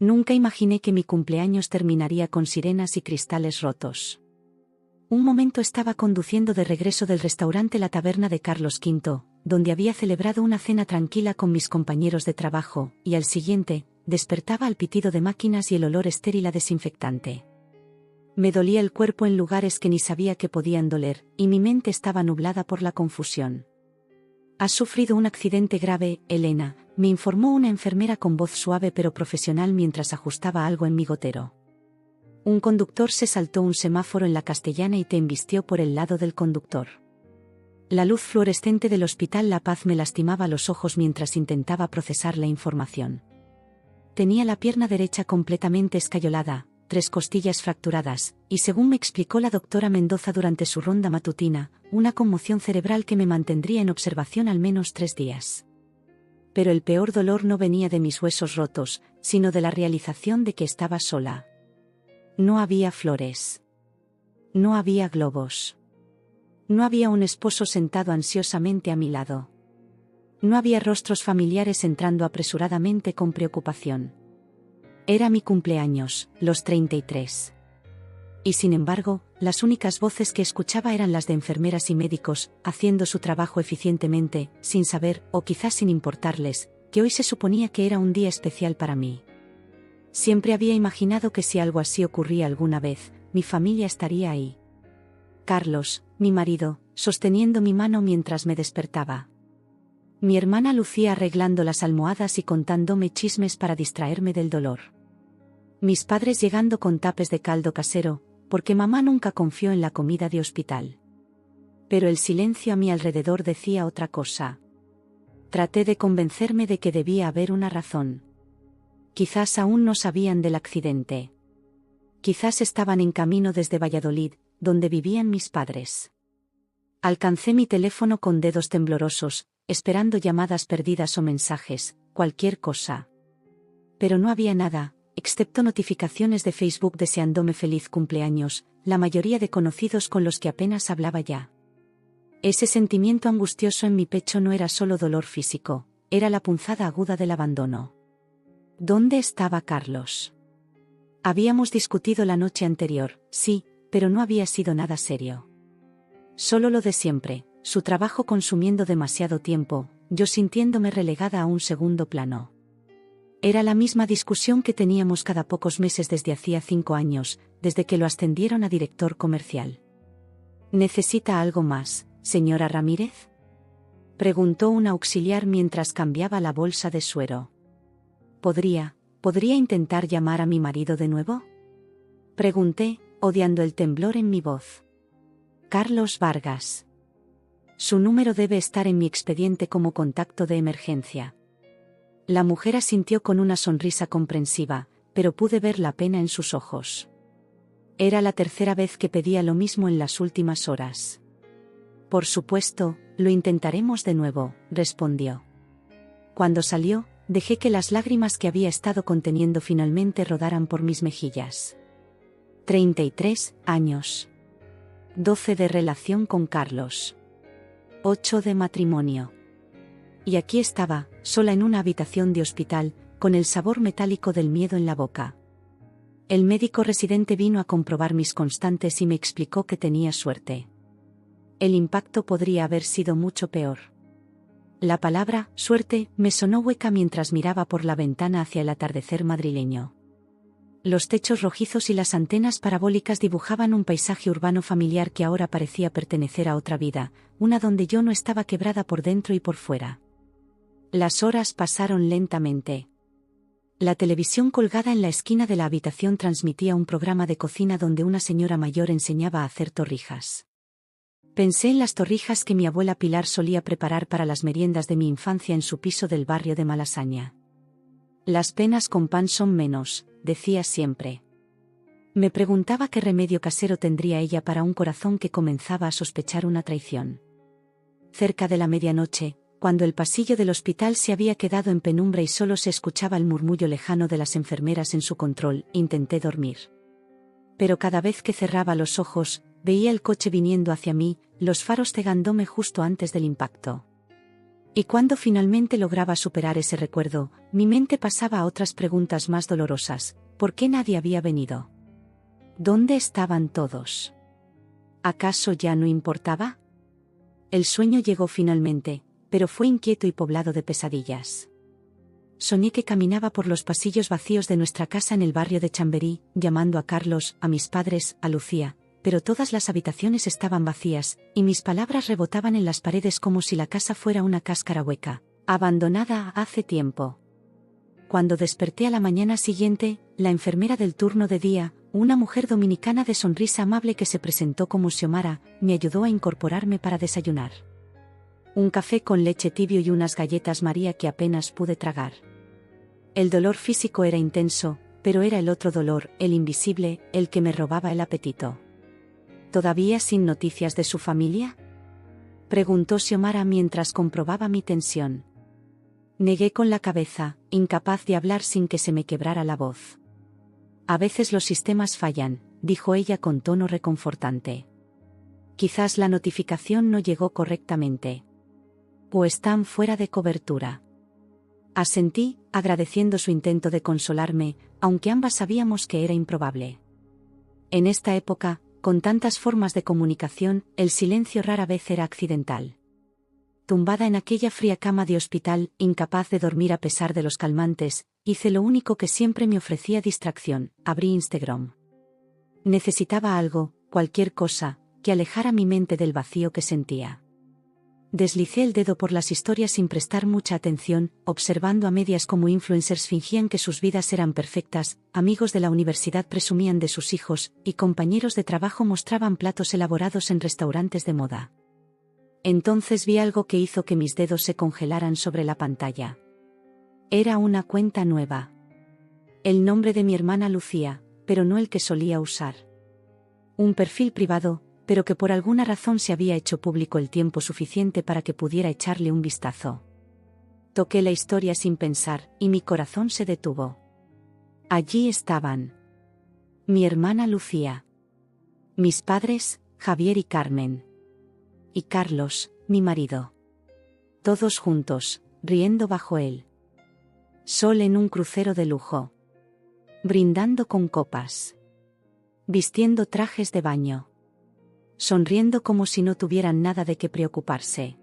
Nunca imaginé que mi cumpleaños terminaría con sirenas y cristales rotos. Un momento estaba conduciendo de regreso del restaurante La Taberna de Carlos V, donde había celebrado una cena tranquila con mis compañeros de trabajo, y al siguiente, despertaba al pitido de máquinas y el olor estéril a desinfectante. Me dolía el cuerpo en lugares que ni sabía que podían doler, y mi mente estaba nublada por la confusión. «Has sufrido un accidente grave, Elena», me informó una enfermera con voz suave pero profesional mientras ajustaba algo en mi gotero. Un conductor se saltó un semáforo en la Castellana y te embistió por el lado del conductor. La luz fluorescente del Hospital La Paz me lastimaba los ojos mientras intentaba procesar la información. Tenía la pierna derecha completamente escayolada, 3 costillas fracturadas, y según me explicó la doctora Mendoza durante su ronda matutina, una conmoción cerebral que me mantendría en observación al menos 3 días. Pero el peor dolor no venía de mis huesos rotos, sino de la realización de que estaba sola. No había flores. No había globos. No había un esposo sentado ansiosamente a mi lado. No había rostros familiares entrando apresuradamente con preocupación. Era mi cumpleaños, los 33. Y sin embargo, las únicas voces que escuchaba eran las de enfermeras y médicos, haciendo su trabajo eficientemente, sin saber, o quizás sin importarles, que hoy se suponía que era un día especial para mí. Siempre había imaginado que si algo así ocurría alguna vez, mi familia estaría ahí. Carlos, mi marido, sosteniendo mi mano mientras me despertaba. Mi hermana Lucía arreglando las almohadas y contándome chismes para distraerme del dolor. Mis padres llegando con tapes de caldo casero, porque mamá nunca confió en la comida de hospital. Pero el silencio a mi alrededor decía otra cosa. Traté de convencerme de que debía haber una razón. Quizás aún no sabían del accidente. Quizás estaban en camino desde Valladolid, donde vivían mis padres. Alcancé mi teléfono con dedos temblorosos, esperando llamadas perdidas o mensajes, cualquier cosa. Pero no había nada, excepto notificaciones de Facebook deseándome feliz cumpleaños, la mayoría de conocidos con los que apenas hablaba ya. Ese sentimiento angustioso en mi pecho no era solo dolor físico, era la punzada aguda del abandono. ¿Dónde estaba Carlos? Habíamos discutido la noche anterior, sí, pero no había sido nada serio. Solo lo de siempre, su trabajo consumiendo demasiado tiempo, yo sintiéndome relegada a un segundo plano. Era la misma discusión que teníamos cada pocos meses desde hacía 5 años, desde que lo ascendieron a director comercial. ¿Necesita algo más, señora Ramírez?, preguntó un auxiliar mientras cambiaba la bolsa de suero. ¿Podría intentar llamar a mi marido de nuevo?, pregunté, odiando el temblor en mi voz. Carlos Vargas. Su número debe estar en mi expediente como contacto de emergencia. La mujer asintió con una sonrisa comprensiva, pero pude ver la pena en sus ojos. Era la 3ª vez que pedía lo mismo en las últimas horas. Por supuesto, lo intentaremos de nuevo, respondió. Cuando salió, dejé que las lágrimas que había estado conteniendo finalmente rodaran por mis mejillas. 33 años. 12 de relación con Carlos. 8 de matrimonio. Y aquí estaba, sola en una habitación de hospital, con el sabor metálico del miedo en la boca. El médico residente vino a comprobar mis constantes y me explicó que tenía suerte. El impacto podría haber sido mucho peor. La palabra suerte me sonó hueca mientras miraba por la ventana hacia el atardecer madrileño. Los techos rojizos y las antenas parabólicas dibujaban un paisaje urbano familiar que ahora parecía pertenecer a otra vida, una donde yo no estaba quebrada por dentro y por fuera. Las horas pasaron lentamente. La televisión colgada en la esquina de la habitación transmitía un programa de cocina donde una señora mayor enseñaba a hacer torrijas. Pensé en las torrijas que mi abuela Pilar solía preparar para las meriendas de mi infancia en su piso del barrio de Malasaña. Las penas con pan son menos, decía siempre. Me preguntaba qué remedio casero tendría ella para un corazón que comenzaba a sospechar una traición. Cerca de la medianoche, cuando el pasillo del hospital se había quedado en penumbra y solo se escuchaba el murmullo lejano de las enfermeras en su control, intenté dormir. Pero cada vez que cerraba los ojos, veía el coche viniendo hacia mí, los faros cegándome justo antes del impacto. Y cuando finalmente lograba superar ese recuerdo, mi mente pasaba a otras preguntas más dolorosas. ¿Por qué nadie había venido? ¿Dónde estaban todos? ¿Acaso ya no importaba? El sueño llegó finalmente, pero fue inquieto y poblado de pesadillas. Soñé que caminaba por los pasillos vacíos de nuestra casa en el barrio de Chamberí, llamando a Carlos, a mis padres, a Lucía, pero todas las habitaciones estaban vacías, y mis palabras rebotaban en las paredes como si la casa fuera una cáscara hueca, abandonada hace tiempo. Cuando desperté a la mañana siguiente, la enfermera del turno de día, una mujer dominicana de sonrisa amable que se presentó como Xiomara, me ayudó a incorporarme para desayunar. Un café con leche tibio y unas galletas María que apenas pude tragar. El dolor físico era intenso, pero era el otro dolor, el invisible, el que me robaba el apetito. ¿Todavía sin noticias de su familia?, preguntó Xiomara mientras comprobaba mi tensión. Negué con la cabeza, incapaz de hablar sin que se me quebrara la voz. A veces los sistemas fallan, dijo ella con tono reconfortante. Quizás la notificación no llegó correctamente. O están fuera de cobertura. Asentí, agradeciendo su intento de consolarme, aunque ambas sabíamos que era improbable. En esta época, con tantas formas de comunicación, el silencio rara vez era accidental. Tumbada en aquella fría cama de hospital, incapaz de dormir a pesar de los calmantes, hice lo único que siempre me ofrecía distracción: abrí Instagram. Necesitaba algo, cualquier cosa, que alejara mi mente del vacío que sentía. Deslicé el dedo por las historias sin prestar mucha atención, observando a medias cómo influencers fingían que sus vidas eran perfectas, amigos de la universidad presumían de sus hijos, y compañeros de trabajo mostraban platos elaborados en restaurantes de moda. Entonces vi algo que hizo que mis dedos se congelaran sobre la pantalla. Era una cuenta nueva. El nombre de mi hermana Lucía, pero no el que solía usar. Un perfil privado, pero que por alguna razón se había hecho público el tiempo suficiente para que pudiera echarle un vistazo. Toqué la historia sin pensar, y mi corazón se detuvo. Allí estaban. Mi hermana Lucía. Mis padres, Javier y Carmen. Y Carlos, mi marido. Todos juntos, riendo bajo el sol en un crucero de lujo. Brindando con copas. Vistiendo trajes de baño. Sonriendo como si no tuvieran nada de qué preocuparse.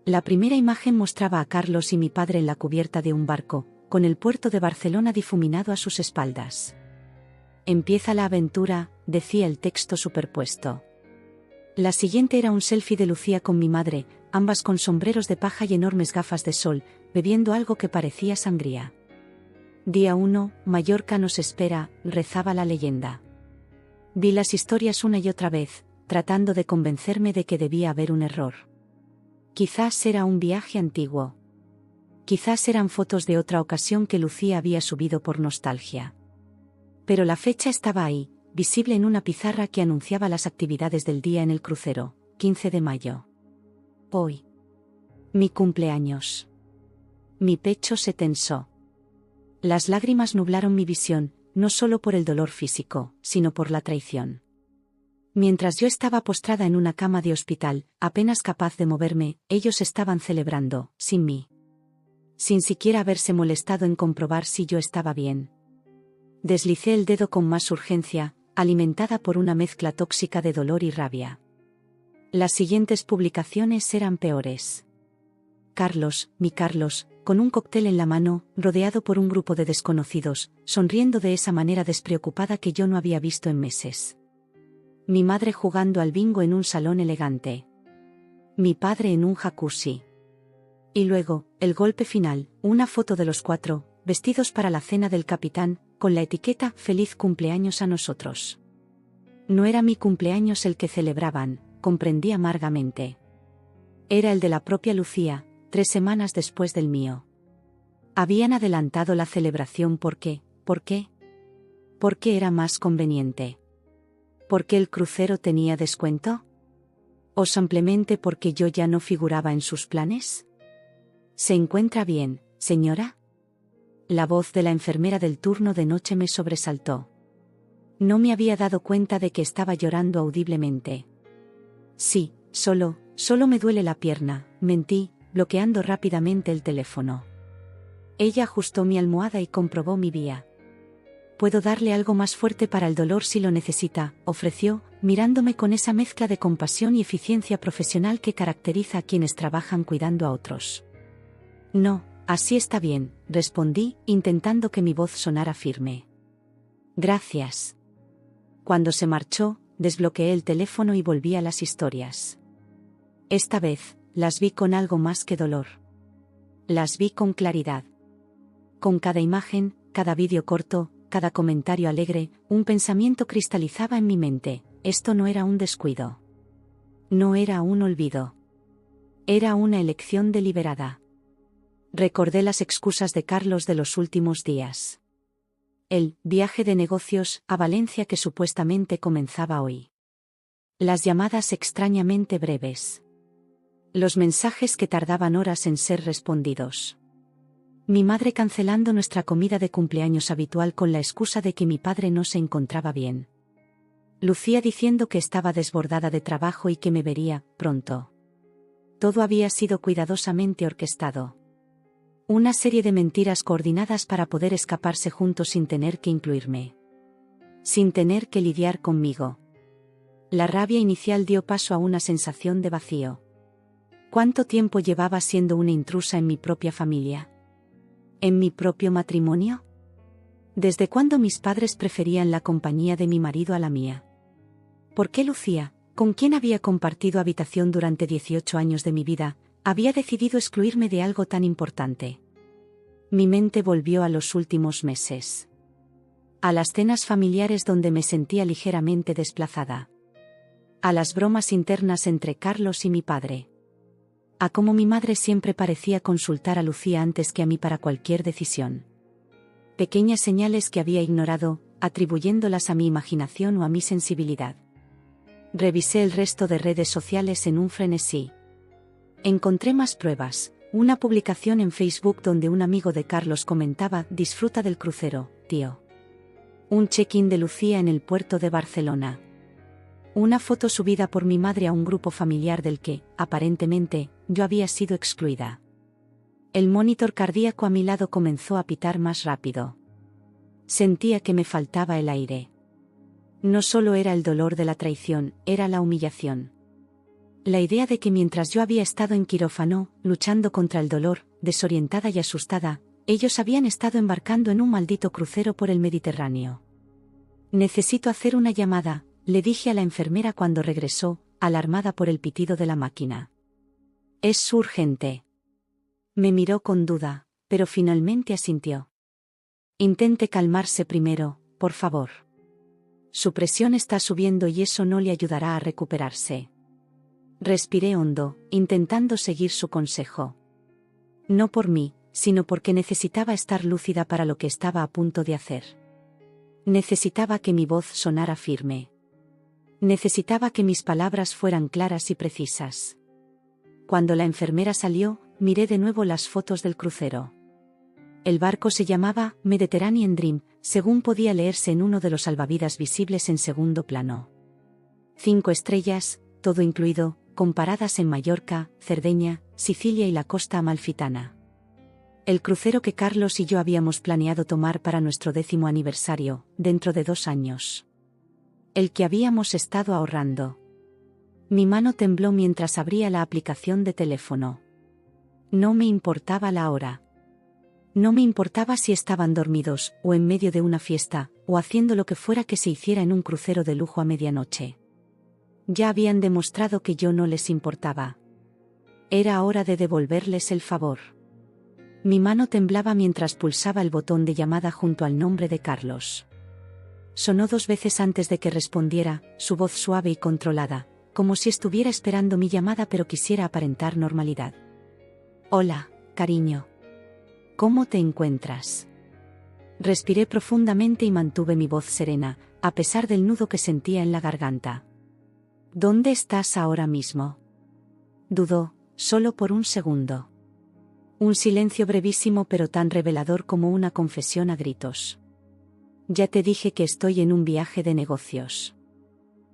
La primera imagen mostraba a Carlos y mi padre en la cubierta de un barco, con el puerto de Barcelona difuminado a sus espaldas. Empieza la aventura, decía el texto superpuesto. La siguiente era un selfie de Lucía con mi madre, ambas con sombreros de paja y enormes gafas de sol, bebiendo algo que parecía sangría. Día 1, Mallorca nos espera, rezaba la leyenda. Vi las historias una y otra vez, tratando de convencerme de que debía haber un error. Quizás era un viaje antiguo. Quizás eran fotos de otra ocasión que Lucía había subido por nostalgia. Pero la fecha estaba ahí, visible en una pizarra que anunciaba las actividades del día en el crucero: 15 de mayo. Hoy. Mi cumpleaños. Mi pecho se tensó. Las lágrimas nublaron mi visión, no solo por el dolor físico, sino por la traición. Mientras yo estaba postrada en una cama de hospital, apenas capaz de moverme, ellos estaban celebrando, sin mí. Sin siquiera haberse molestado en comprobar si yo estaba bien. Deslicé el dedo con más urgencia, alimentada por una mezcla tóxica de dolor y rabia. Las siguientes publicaciones eran peores. Carlos, mi Carlos, con un cóctel en la mano, rodeado por un grupo de desconocidos, sonriendo de esa manera despreocupada que yo no había visto en meses. Mi madre jugando al bingo en un salón elegante. Mi padre en un jacuzzi. Y luego, el golpe final, una foto de los 4, vestidos para la cena del capitán, con la etiqueta «Feliz cumpleaños a nosotros». No era mi cumpleaños el que celebraban, comprendí amargamente. Era el de la propia Lucía, 3 semanas después del mío. Habían adelantado la celebración porque, ¿por qué? Porque era más conveniente. ¿Por qué el crucero tenía descuento? ¿O simplemente porque yo ya no figuraba en sus planes? ¿Se encuentra bien, señora? La voz de la enfermera del turno de noche me sobresaltó. No me había dado cuenta de que estaba llorando audiblemente. Sí, solo me duele la pierna, mentí, bloqueando rápidamente el teléfono. Ella ajustó mi almohada y comprobó mi vía. «Puedo darle algo más fuerte para el dolor si lo necesita», ofreció, mirándome con esa mezcla de compasión y eficiencia profesional que caracteriza a quienes trabajan cuidando a otros. «No, así está bien», respondí, intentando que mi voz sonara firme. «Gracias». Cuando se marchó, desbloqueé el teléfono y volví a las historias. Esta vez, las vi con algo más que dolor. Las vi con claridad. Con cada imagen, cada vídeo corto, cada comentario alegre, un pensamiento cristalizaba en mi mente: esto no era un descuido. No era un olvido. Era una elección deliberada. Recordé las excusas de Carlos de los últimos días. El viaje de negocios a Valencia que supuestamente comenzaba hoy. Las llamadas extrañamente breves. Los mensajes que tardaban horas en ser respondidos. Mi madre cancelando nuestra comida de cumpleaños habitual con la excusa de que mi padre no se encontraba bien. Lucía diciendo que estaba desbordada de trabajo y que me vería pronto. Todo había sido cuidadosamente orquestado. Una serie de mentiras coordinadas para poder escaparse juntos sin tener que incluirme. Sin tener que lidiar conmigo. La rabia inicial dio paso a una sensación de vacío. ¿Cuánto tiempo llevaba siendo una intrusa en mi propia familia? ¿En mi propio matrimonio? ¿Desde cuándo mis padres preferían la compañía de mi marido a la mía? ¿Por qué Lucía, con quien había compartido habitación durante 18 años de mi vida, había decidido excluirme de algo tan importante? Mi mente volvió a los últimos meses. A las cenas familiares donde me sentía ligeramente desplazada. A las bromas internas entre Carlos y mi padre. A cómo mi madre siempre parecía consultar a Lucía antes que a mí para cualquier decisión. Pequeñas señales que había ignorado, atribuyéndolas a mi imaginación o a mi sensibilidad. Revisé el resto de redes sociales en un frenesí. Encontré más pruebas, una publicación en Facebook donde un amigo de Carlos comentaba: «Disfruta del crucero, tío». Un check-in de Lucía en el puerto de Barcelona. Una foto subida por mi madre a un grupo familiar del que, aparentemente, yo había sido excluida. El monitor cardíaco a mi lado comenzó a pitar más rápido. Sentía que me faltaba el aire. No solo era el dolor de la traición, era la humillación. La idea de que mientras yo había estado en quirófano, luchando contra el dolor, desorientada y asustada, ellos habían estado embarcando en un maldito crucero por el Mediterráneo. «Necesito hacer una llamada», le dije a la enfermera cuando regresó, alarmada por el pitido de la máquina. «Es urgente». Me miró con duda, pero finalmente asintió. «Intente calmarse primero, por favor. Su presión está subiendo y eso no le ayudará a recuperarse». Respiré hondo, intentando seguir su consejo. No por mí, sino porque necesitaba estar lúcida para lo que estaba a punto de hacer. Necesitaba que mi voz sonara firme. Necesitaba que mis palabras fueran claras y precisas. Cuando la enfermera salió, miré de nuevo las fotos del crucero. El barco se llamaba Mediterranean Dream, según podía leerse en uno de los salvavidas visibles en segundo plano. 5 estrellas, todo incluido, comparadas en Mallorca, Cerdeña, Sicilia y la costa amalfitana. El crucero que Carlos y yo habíamos planeado tomar para nuestro 10º aniversario, dentro de 2 años. El que habíamos estado ahorrando. Mi mano tembló mientras abría la aplicación de teléfono. No me importaba la hora. No me importaba si estaban dormidos, o en medio de una fiesta, o haciendo lo que fuera que se hiciera en un crucero de lujo a medianoche. Ya habían demostrado que yo no les importaba. Era hora de devolverles el favor. Mi mano temblaba mientras pulsaba el botón de llamada junto al nombre de Carlos. Sonó 2 veces antes de que respondiera, su voz suave y controlada, como si estuviera esperando mi llamada pero quisiera aparentar normalidad. «Hola, cariño. ¿Cómo te encuentras?» Respiré profundamente y mantuve mi voz serena, a pesar del nudo que sentía en la garganta. «¿Dónde estás ahora mismo?» Dudó, solo por un segundo. Un silencio brevísimo pero tan revelador como una confesión a gritos. «Ya te dije que estoy en un viaje de negocios.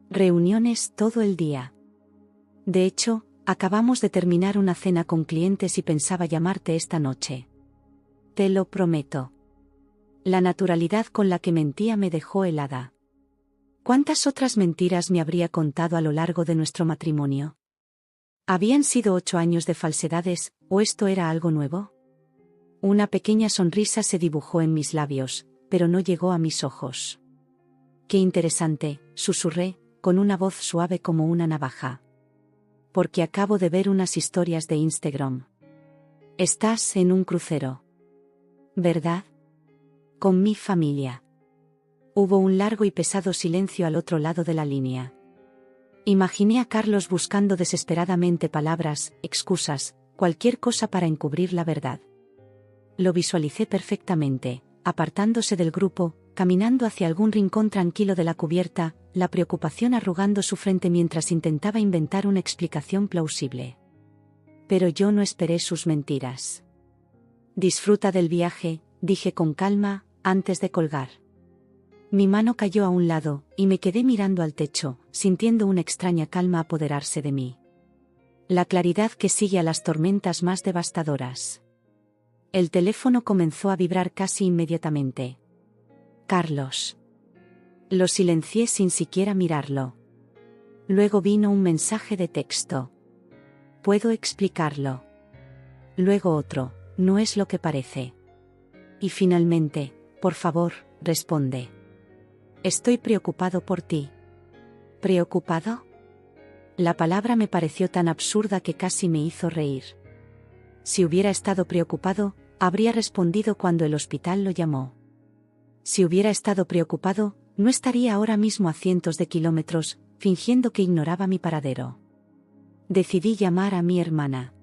Reuniones todo el día. De hecho, Acabamos de terminar una cena con clientes y pensaba llamarte esta noche. Te lo prometo. La naturalidad con la que mentía me dejó helada. ¿Cuántas otras mentiras me habría contado a lo largo de nuestro matrimonio? ¿Habían sido 8 años de falsedades, o esto era algo nuevo? Una pequeña sonrisa se dibujó en mis labios, pero no llegó a mis ojos. Qué interesante, susurré, con una voz suave como una navaja. Porque acabo de ver unas historias de Instagram. Estás en un crucero. ¿Verdad? Con mi familia. Hubo un largo y pesado silencio al otro lado de la línea. Imaginé a Carlos buscando desesperadamente palabras, excusas, cualquier cosa para encubrir la verdad. Lo visualicé perfectamente, apartándose del grupo, caminando hacia algún rincón tranquilo de la cubierta, la preocupación arrugando su frente mientras intentaba inventar una explicación plausible. Pero yo no esperé sus mentiras. Disfruta del viaje, dije con calma, antes de colgar. Mi mano cayó a un lado, y me quedé mirando al techo, sintiendo una extraña calma apoderarse de mí. La claridad que sigue a las tormentas más devastadoras. El teléfono comenzó a vibrar casi inmediatamente. Carlos. Lo silencié sin siquiera mirarlo. Luego vino un mensaje de texto. Puedo explicarlo. Luego otro, no es lo que parece. Y finalmente, por favor, responde. Estoy preocupado por ti. ¿Preocupado? La palabra me pareció tan absurda que casi me hizo reír. Si hubiera estado preocupado, habría respondido cuando el hospital lo llamó. Si hubiera estado preocupado, no estaría ahora mismo a cientos de kilómetros, fingiendo que ignoraba mi paradero. Decidí llamar a mi hermana.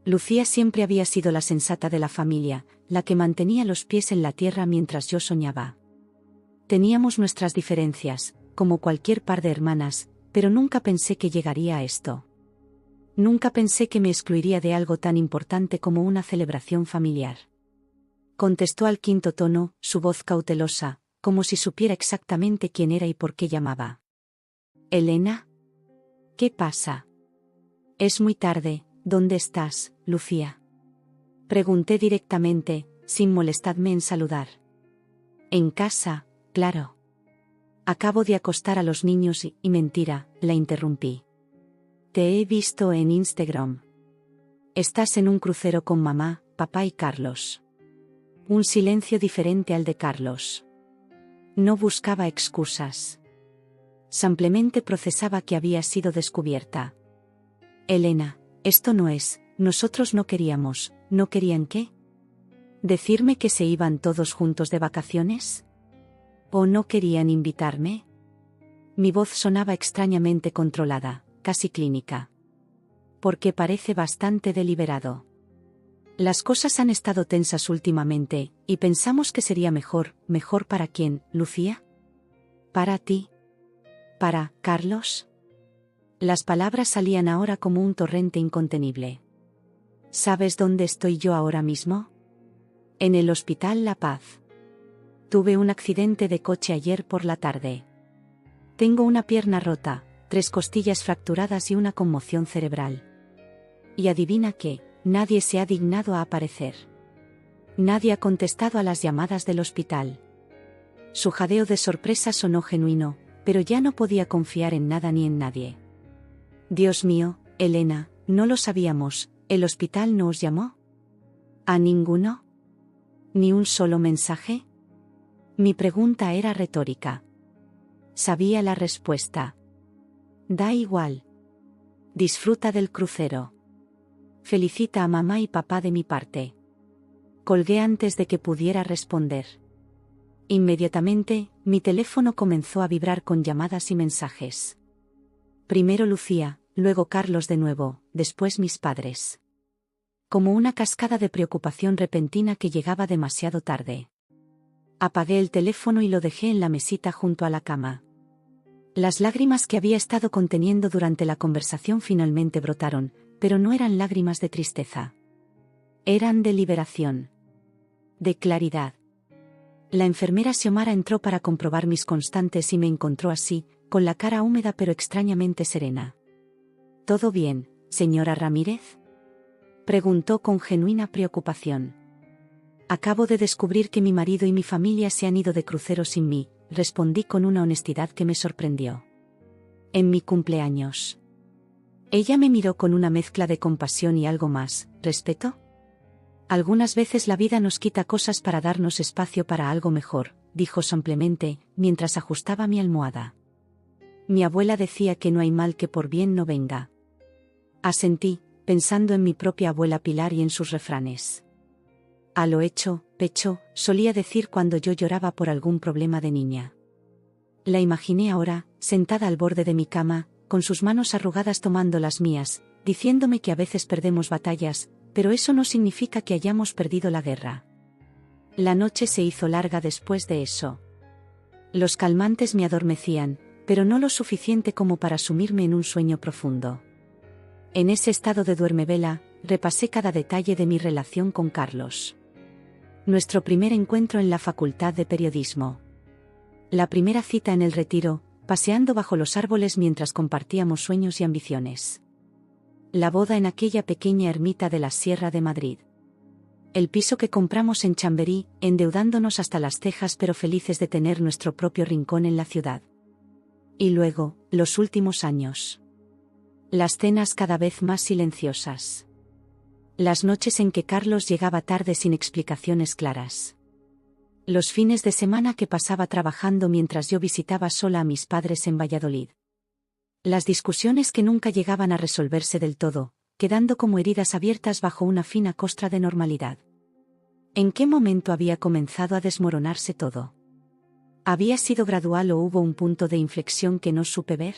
Lucía siempre había sido la sensata de la familia, la que mantenía los pies en la tierra mientras yo soñaba. Teníamos nuestras diferencias, como cualquier par de hermanas, pero nunca pensé que llegaría a esto. Nunca pensé que me excluiría de algo tan importante como una celebración familiar. Contestó al quinto tono, su voz cautelosa, como si supiera exactamente quién era y por qué llamaba. ¿Elena? ¿Qué pasa? Es muy tarde, ¿dónde estás, Lucía? Pregunté directamente, sin molestarme en saludar. En casa, claro. Acabo de acostar a los niños y mentira, la interrumpí. Te he visto en Instagram. Estás en un crucero con mamá, papá y Carlos. Un silencio diferente al de Carlos. No buscaba excusas. Simplemente procesaba que había sido descubierta. Elena, esto no es, nosotros no queríamos, ¿no querían qué? ¿Decirme que se iban todos juntos de vacaciones? ¿O no querían invitarme? Mi voz sonaba extrañamente controlada, casi clínica. Porque parece bastante deliberado. Las cosas han estado tensas últimamente, y pensamos que sería mejor para quién, Lucía? ¿Para ti? ¿Para Carlos? Las palabras salían ahora como un torrente incontenible. ¿Sabes dónde estoy yo ahora mismo? En el Hospital La Paz. Tuve un accidente de coche ayer por la tarde. Tengo una pierna rota, 3 costillas fracturadas y una conmoción cerebral. Y adivina qué, nadie se ha dignado a aparecer. Nadie ha contestado a las llamadas del hospital. Su jadeo de sorpresa sonó genuino, pero ya no podía confiar en nada ni en nadie. Dios mío, Elena, no lo sabíamos, ¿el hospital no os llamó? ¿A ninguno? ¿Ni un solo mensaje? Mi pregunta era retórica. Sabía la respuesta. Da igual. Disfruta del crucero. Felicita a mamá y papá de mi parte. Colgué antes de que pudiera responder. Inmediatamente, mi teléfono comenzó a vibrar con llamadas y mensajes. Primero Lucía, luego Carlos de nuevo, después mis padres. Como una cascada de preocupación repentina que llegaba demasiado tarde. Apagué el teléfono y lo dejé en la mesita junto a la cama. Las lágrimas que había estado conteniendo durante la conversación finalmente brotaron, pero no eran lágrimas de tristeza. Eran de liberación. De claridad. La enfermera Xiomara entró para comprobar mis constantes y me encontró así, con la cara húmeda pero extrañamente serena. Todo bien, ¿Señora Ramírez?, preguntó con genuina preocupación. Acabo de descubrir que mi marido y mi familia se han ido de crucero sin mí, respondí con una honestidad que me sorprendió. En mi cumpleaños. Ella me miró con una mezcla de compasión y algo más, ¿respeto? Algunas veces la vida nos quita cosas para darnos espacio para algo mejor, dijo simplemente, mientras ajustaba mi almohada. Mi abuela decía que no hay mal que por bien no venga. Asentí, pensando en mi propia abuela Pilar y en sus refranes. A lo hecho, pecho, solía decir cuando yo lloraba por algún problema de niña. La imaginé ahora, sentada al borde de mi cama, con sus manos arrugadas tomando las mías, diciéndome que a veces perdemos batallas, pero eso no significa que hayamos perdido la guerra. La noche se hizo larga después de eso. Los calmantes me adormecían, pero no lo suficiente como para sumirme en un sueño profundo. En ese estado de duermevela, repasé cada detalle de mi relación con Carlos. Nuestro primer encuentro en la Facultad de Periodismo. La primera cita en el Retiro, paseando bajo los árboles mientras compartíamos sueños y ambiciones. La boda en aquella pequeña ermita de la Sierra de Madrid. El piso que compramos en Chamberí, endeudándonos hasta las cejas pero felices de tener nuestro propio rincón en la ciudad. Y luego, los últimos años. Las cenas cada vez más silenciosas. Las noches en que Carlos llegaba tarde sin explicaciones claras. Los fines de semana que pasaba trabajando mientras yo visitaba sola a mis padres en Valladolid. Las discusiones que nunca llegaban a resolverse del todo, quedando como heridas abiertas bajo una fina costra de normalidad. ¿En qué momento había comenzado a desmoronarse todo? ¿Había sido gradual o hubo un punto de inflexión que no supe ver?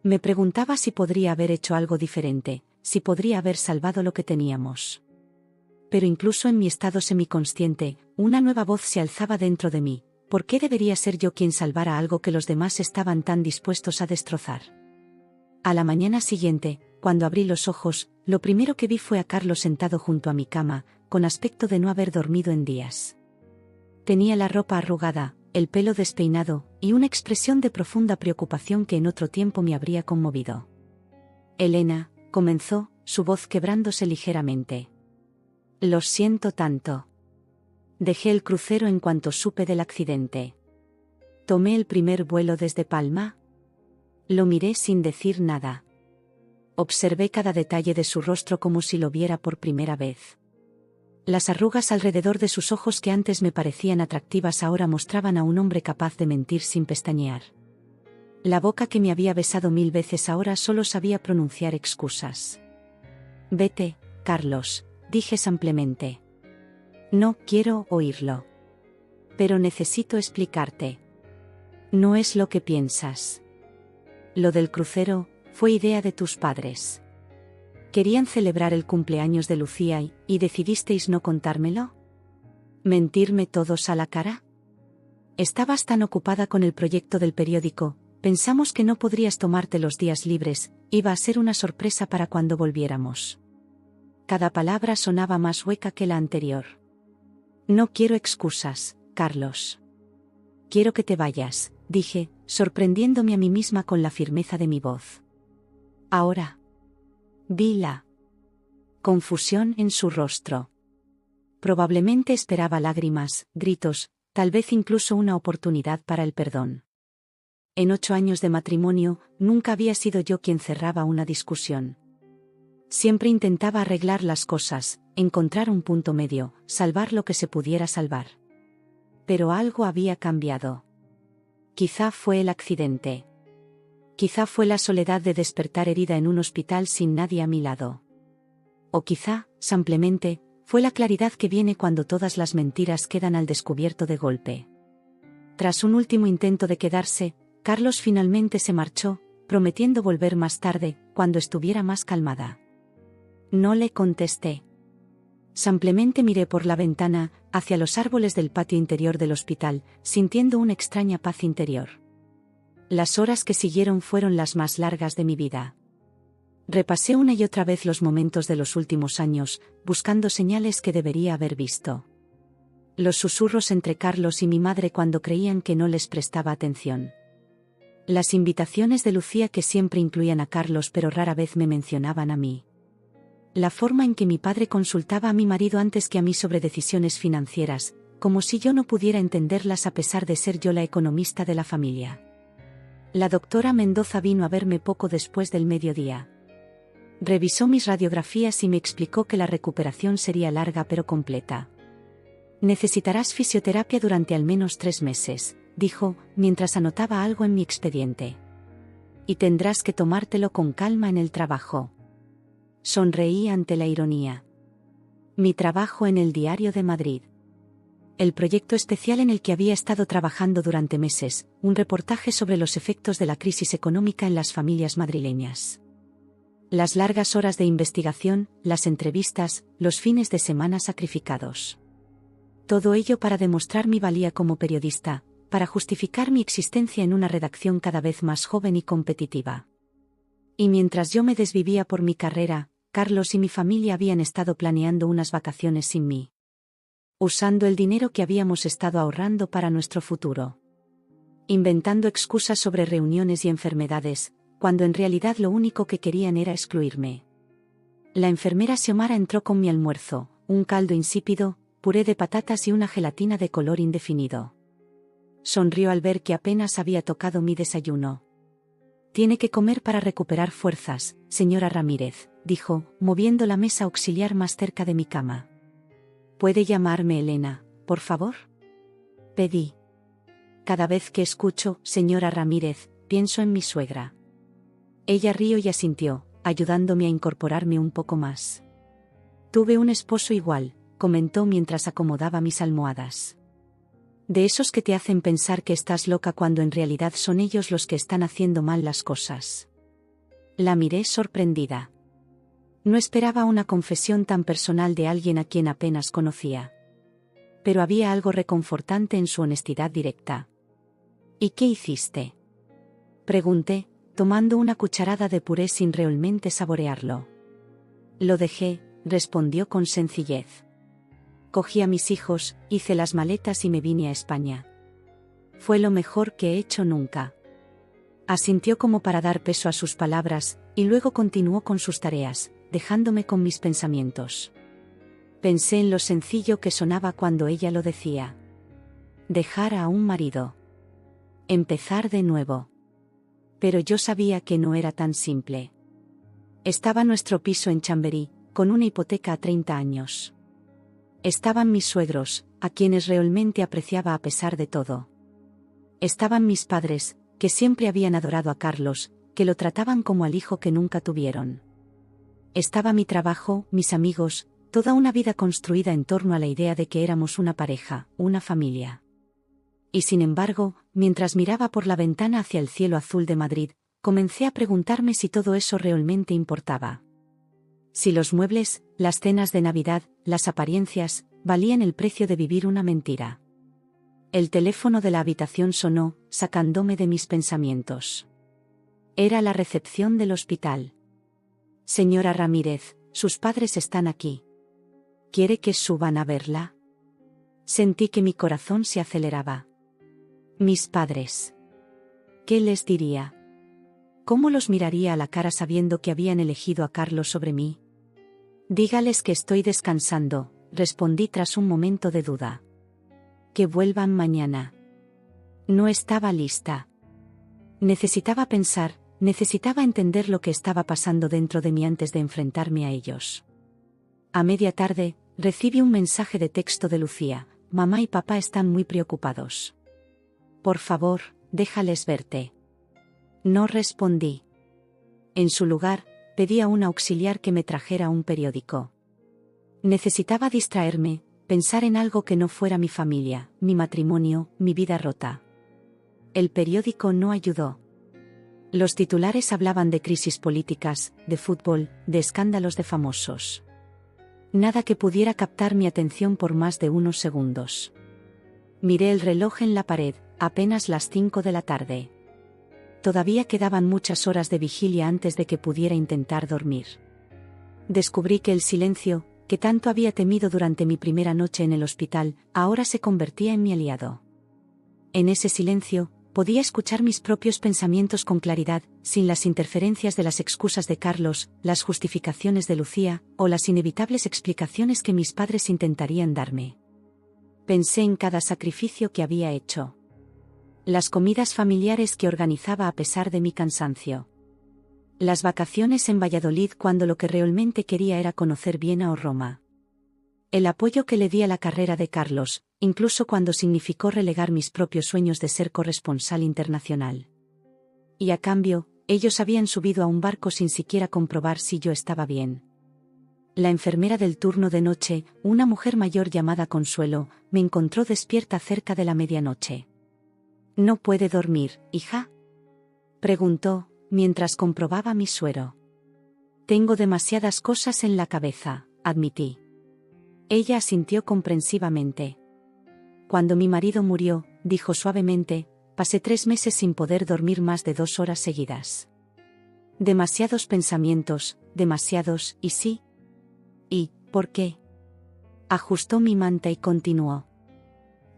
Me preguntaba si podría haber hecho algo diferente, si podría haber salvado lo que teníamos. Pero incluso en mi estado semiconsciente, una nueva voz se alzaba dentro de mí. ¿Por qué debería ser yo quien salvara algo que los demás estaban tan dispuestos a destrozar? A la mañana siguiente, cuando abrí los ojos, lo primero que vi fue a Carlos sentado junto a mi cama, con aspecto de no haber dormido en días. Tenía la ropa arrugada, el pelo despeinado, y una expresión de profunda preocupación que en otro tiempo me habría conmovido. Elena, comenzó, su voz quebrándose ligeramente. Lo siento tanto. Dejé el crucero en cuanto supe del accidente. Tomé el primer vuelo desde Palma. Lo miré sin decir nada. Observé cada detalle de su rostro como si lo viera por primera vez. Las arrugas alrededor de sus ojos que antes me parecían atractivas ahora mostraban a un hombre capaz de mentir sin pestañear. La boca que me había besado 1000 veces ahora solo sabía pronunciar excusas. Vete, Carlos, dije simplemente. No quiero oírlo. Pero necesito explicarte. No es lo que piensas. Lo del crucero fue idea de tus padres. Querían celebrar el cumpleaños de Lucía y decidisteis no contármelo. ¿Mentirme todos a la cara? Estabas tan ocupada con el proyecto del periódico, pensamos que no podrías tomarte los días libres, iba a ser una sorpresa para cuando volviéramos. Cada palabra sonaba más hueca que la anterior. No quiero excusas, Carlos. Quiero que te vayas, dije, sorprendiéndome a mí misma con la firmeza de mi voz. Ahora. Vi la confusión en su rostro. Probablemente esperaba lágrimas, gritos, tal vez incluso una oportunidad para el perdón. En 8 años de matrimonio, nunca había sido yo quien cerraba una discusión. Siempre intentaba arreglar las cosas, encontrar un punto medio, salvar lo que se pudiera salvar. Pero algo había cambiado. Quizá fue el accidente. Quizá fue la soledad de despertar herida en un hospital sin nadie a mi lado. O quizá, simplemente, fue la claridad que viene cuando todas las mentiras quedan al descubierto de golpe. Tras un último intento de quedarse, Carlos finalmente se marchó, prometiendo volver más tarde, cuando estuviera más calmada. No le contesté. Simplemente miré por la ventana, hacia los árboles del patio interior del hospital, sintiendo una extraña paz interior. Las horas que siguieron fueron las más largas de mi vida. Repasé una y otra vez los momentos de los últimos años, buscando señales que debería haber visto. Los susurros entre Carlos y mi madre cuando creían que no les prestaba atención. Las invitaciones de Lucía que siempre incluían a Carlos pero rara vez me mencionaban a mí. La forma en que mi padre consultaba a mi marido antes que a mí sobre decisiones financieras, como si yo no pudiera entenderlas a pesar de ser yo la economista de la familia. La doctora Mendoza vino a verme poco después del mediodía. Revisó mis radiografías y me explicó que la recuperación sería larga pero completa. Necesitarás fisioterapia durante al menos 3 meses, dijo, mientras anotaba algo en mi expediente. Y tendrás que tomártelo con calma en el trabajo. Sonreí ante la ironía. Mi trabajo en el Diario de Madrid. El proyecto especial en el que había estado trabajando durante meses, un reportaje sobre los efectos de la crisis económica en las familias madrileñas. Las largas horas de investigación, las entrevistas, los fines de semana sacrificados. Todo ello para demostrar mi valía como periodista, para justificar mi existencia en una redacción cada vez más joven y competitiva. Y mientras yo me desvivía por mi carrera, Carlos y mi familia habían estado planeando unas vacaciones sin mí. Usando el dinero que habíamos estado ahorrando para nuestro futuro. Inventando excusas sobre reuniones y enfermedades, cuando en realidad lo único que querían era excluirme. La enfermera Xiomara entró con mi almuerzo, un caldo insípido, puré de patatas y una gelatina de color indefinido. Sonrió al ver que apenas había tocado mi desayuno. Tiene que comer para recuperar fuerzas, señora Ramírez, dijo, moviendo la mesa auxiliar más cerca de mi cama. ¿Puede llamarme Elena, por favor? Pedí. Cada vez que escucho, señora Ramírez, pienso en mi suegra. Ella rió y asintió, ayudándome a incorporarme un poco más. Tuve un esposo igual, comentó mientras acomodaba mis almohadas. De esos que te hacen pensar que estás loca cuando en realidad son ellos los que están haciendo mal las cosas. La miré sorprendida. No esperaba una confesión tan personal de alguien a quien apenas conocía. Pero había algo reconfortante en su honestidad directa. ¿Y qué hiciste? Pregunté, tomando una cucharada de puré sin realmente saborearlo. Lo dejé, respondió con sencillez. Cogí a mis hijos, hice las maletas y me vine a España. Fue lo mejor que he hecho nunca. Asintió como para dar peso a sus palabras, y luego continuó con sus tareas, dejándome con mis pensamientos. Pensé en lo sencillo que sonaba cuando ella lo decía. Dejar a un marido. Empezar de nuevo. Pero yo sabía que no era tan simple. Estaba nuestro piso en Chamberí, con una hipoteca a 30 años. Estaban mis suegros, a quienes realmente apreciaba a pesar de todo. Estaban mis padres, que siempre habían adorado a Carlos, que lo trataban como al hijo que nunca tuvieron. Estaba mi trabajo, mis amigos, toda una vida construida en torno a la idea de que éramos una pareja, una familia. Y sin embargo, mientras miraba por la ventana hacia el cielo azul de Madrid, comencé a preguntarme si todo eso realmente importaba. Si los muebles, las cenas de Navidad, las apariencias, valían el precio de vivir una mentira. El teléfono de la habitación sonó, sacándome de mis pensamientos. Era la recepción del hospital. Señora Ramírez, sus padres están aquí. ¿Quiere que suban a verla? Sentí que mi corazón se aceleraba. Mis padres. ¿Qué les diría? ¿Cómo los miraría a la cara sabiendo que habían elegido a Carlos sobre mí? Dígales que estoy descansando, respondí tras un momento de duda. Que vuelvan mañana. No estaba lista. Necesitaba pensar, necesitaba entender lo que estaba pasando dentro de mí antes de enfrentarme a ellos. A media tarde, recibí un mensaje de texto de Lucía. Mamá y papá están muy preocupados. Por favor, déjales verte. No respondí. En su lugar, pedí a un auxiliar que me trajera un periódico. Necesitaba distraerme, pensar en algo que no fuera mi familia, mi matrimonio, mi vida rota. El periódico no ayudó. Los titulares hablaban de crisis políticas, de fútbol, de escándalos de famosos. Nada que pudiera captar mi atención por más de unos segundos. Miré el reloj en la pared, apenas las 5 de la tarde. Todavía quedaban muchas horas de vigilia antes de que pudiera intentar dormir. Descubrí que el silencio, que tanto había temido durante mi primera noche en el hospital, ahora se convertía en mi aliado. En ese silencio, Podía escuchar mis propios pensamientos con claridad, sin las interferencias de las excusas de Carlos, las justificaciones de Lucía, o las inevitables explicaciones que mis padres intentarían darme. Pensé en cada sacrificio que había hecho. Las comidas familiares que organizaba a pesar de mi cansancio. Las vacaciones en Valladolid cuando lo que realmente quería era conocer Viena o Roma. El apoyo que le di a la carrera de Carlos, incluso cuando significó relegar mis propios sueños de ser corresponsal internacional. Y a cambio, ellos habían subido a un barco sin siquiera comprobar si yo estaba bien. La enfermera del turno de noche, una mujer mayor llamada Consuelo, me encontró despierta cerca de la medianoche. ¿No puede dormir, hija?, preguntó, mientras comprobaba mi suero. Tengo demasiadas cosas en la cabeza, admití. Ella asintió comprensivamente. Cuando mi marido murió, dijo suavemente, pasé 3 meses sin poder dormir más de 2 horas seguidas. Demasiados pensamientos, demasiados, ¿y sí? ¿Y por qué? Ajustó mi manta y continuó.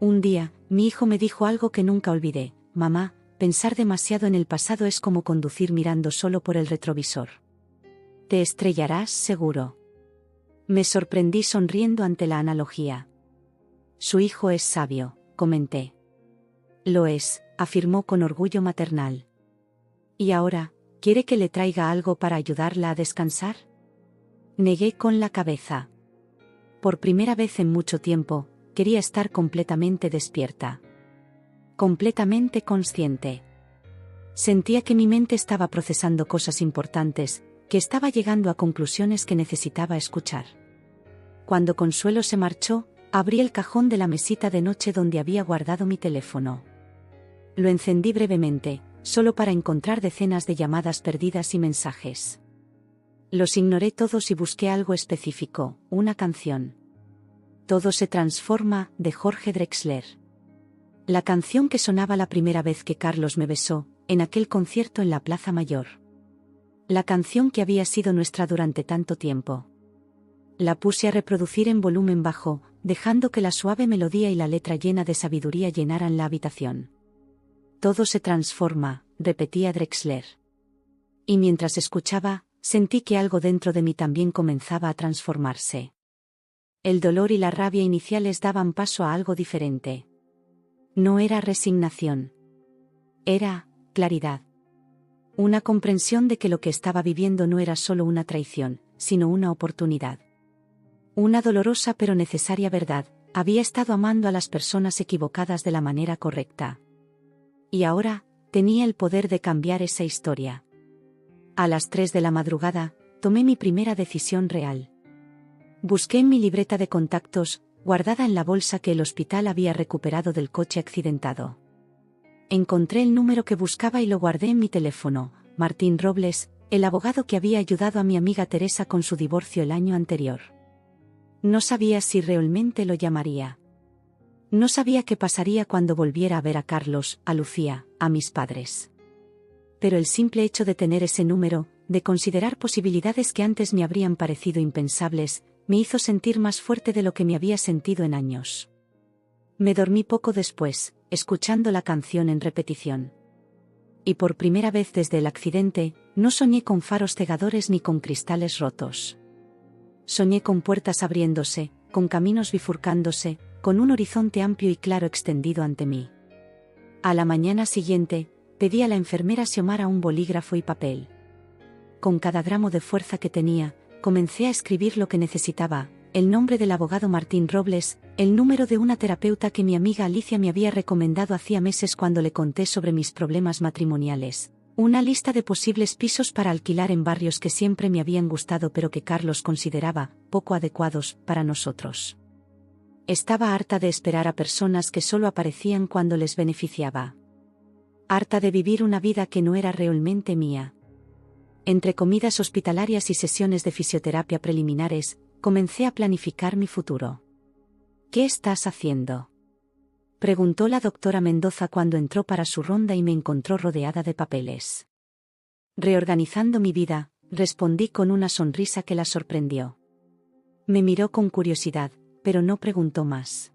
Un día, mi hijo me dijo algo que nunca olvidé: mamá, pensar demasiado en el pasado es como conducir mirando solo por el retrovisor. Te estrellarás seguro. Me sorprendí sonriendo ante la analogía. Su hijo es sabio, comenté. Lo es, afirmó con orgullo maternal. ¿Y ahora, quiere que le traiga algo para ayudarla a descansar? Negué con la cabeza. Por primera vez en mucho tiempo, quería estar completamente despierta. Completamente consciente. Sentía que mi mente estaba procesando cosas importantes, que estaba llegando a conclusiones que necesitaba escuchar. Cuando Consuelo se marchó, abrí el cajón de la mesita de noche donde había guardado mi teléfono. Lo encendí brevemente, solo para encontrar decenas de llamadas perdidas y mensajes. Los ignoré todos y busqué algo específico, una canción. Todo se transforma, de Jorge Drexler. La canción que sonaba la primera vez que Carlos me besó, en aquel concierto en la Plaza Mayor. La canción que había sido nuestra durante tanto tiempo. La puse a reproducir en volumen bajo, dejando que la suave melodía y la letra llena de sabiduría llenaran la habitación. Todo se transforma, repetía Drexler. Y mientras escuchaba, sentí que algo dentro de mí también comenzaba a transformarse. El dolor y la rabia iniciales daban paso a algo diferente. No era resignación. Era claridad. Una comprensión de que lo que estaba viviendo no era solo una traición, sino una oportunidad. Una dolorosa pero necesaria verdad: había estado amando a las personas equivocadas de la manera correcta. Y ahora, tenía el poder de cambiar esa historia. A las 3 de la madrugada, tomé mi primera decisión real. Busqué en mi libreta de contactos, guardada en la bolsa que el hospital había recuperado del coche accidentado. Encontré el número que buscaba y lo guardé en mi teléfono: Martín Robles, el abogado que había ayudado a mi amiga Teresa con su divorcio el año anterior. No sabía si realmente lo llamaría. No sabía qué pasaría cuando volviera a ver a Carlos, a Lucía, a mis padres. Pero el simple hecho de tener ese número, de considerar posibilidades que antes me habrían parecido impensables, me hizo sentir más fuerte de lo que me había sentido en años. Me dormí poco después, escuchando la canción en repetición. Y por primera vez desde el accidente, no soñé con faros cegadores ni con cristales rotos. Soñé con puertas abriéndose, con caminos bifurcándose, con un horizonte amplio y claro extendido ante mí. A la mañana siguiente, pedí a la enfermera Xiomara un bolígrafo y papel. Con cada gramo de fuerza que tenía, comencé a escribir lo que necesitaba: el nombre del abogado Martín Robles, el número de una terapeuta que mi amiga Alicia me había recomendado hacía meses cuando le conté sobre mis problemas matrimoniales, una lista de posibles pisos para alquilar en barrios que siempre me habían gustado pero que Carlos consideraba poco adecuados para nosotros. Estaba harta de esperar a personas que solo aparecían cuando les beneficiaba. Harta de vivir una vida que no era realmente mía. Entre comidas hospitalarias y sesiones de fisioterapia preliminares, comencé a planificar mi futuro. ¿Qué estás haciendo?, preguntó la doctora Mendoza cuando entró para su ronda y me encontró rodeada de papeles. Reorganizando mi vida, respondí con una sonrisa que la sorprendió. Me miró con curiosidad, pero no preguntó más.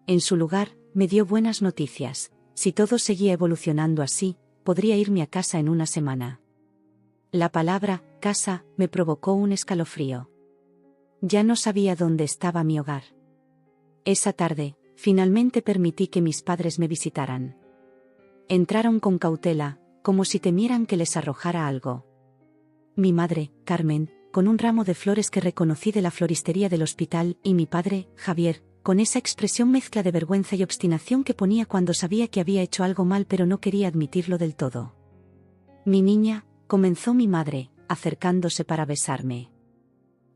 En su lugar, me dio buenas noticias: Si todo seguía evolucionando así, podría irme a casa en una semana. La palabra casa me provocó un escalofrío. Ya no sabía dónde estaba mi hogar. Esa tarde, finalmente permití que mis padres me visitaran. Entraron con cautela, como si temieran que les arrojara algo. Mi madre, Carmen, con un ramo de flores que reconocí de la floristería del hospital, y mi padre, Javier, con esa expresión mezcla de vergüenza y obstinación que ponía cuando sabía que había hecho algo mal pero no quería admitirlo del todo. Mi niña, comenzó mi madre, acercándose para besarme.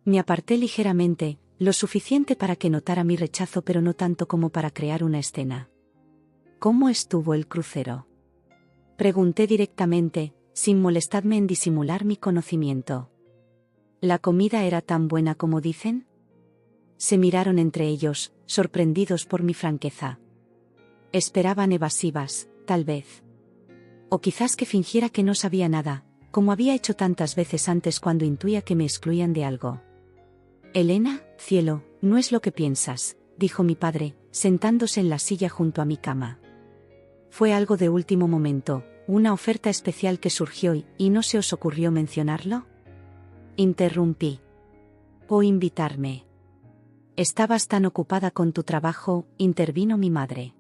Me aparté ligeramente, lo suficiente para que notara mi rechazo pero no tanto como para crear una escena. ¿Cómo estuvo el crucero? Pregunté directamente, sin molestarme en disimular mi conocimiento. ¿La comida era tan buena como dicen? Se miraron entre ellos, sorprendidos por mi franqueza. Esperaban evasivas, tal vez. O quizás que fingiera que no sabía nada, como había hecho tantas veces antes cuando intuía que me excluían de algo. Elena, cielo, no es lo que piensas, dijo mi padre, sentándose en la silla junto a mi cama. Fue algo de último momento, una oferta especial que surgió y ¿no se os ocurrió mencionarlo? Interrumpí. O invitarme. Estabas tan ocupada con tu trabajo, intervino mi madre.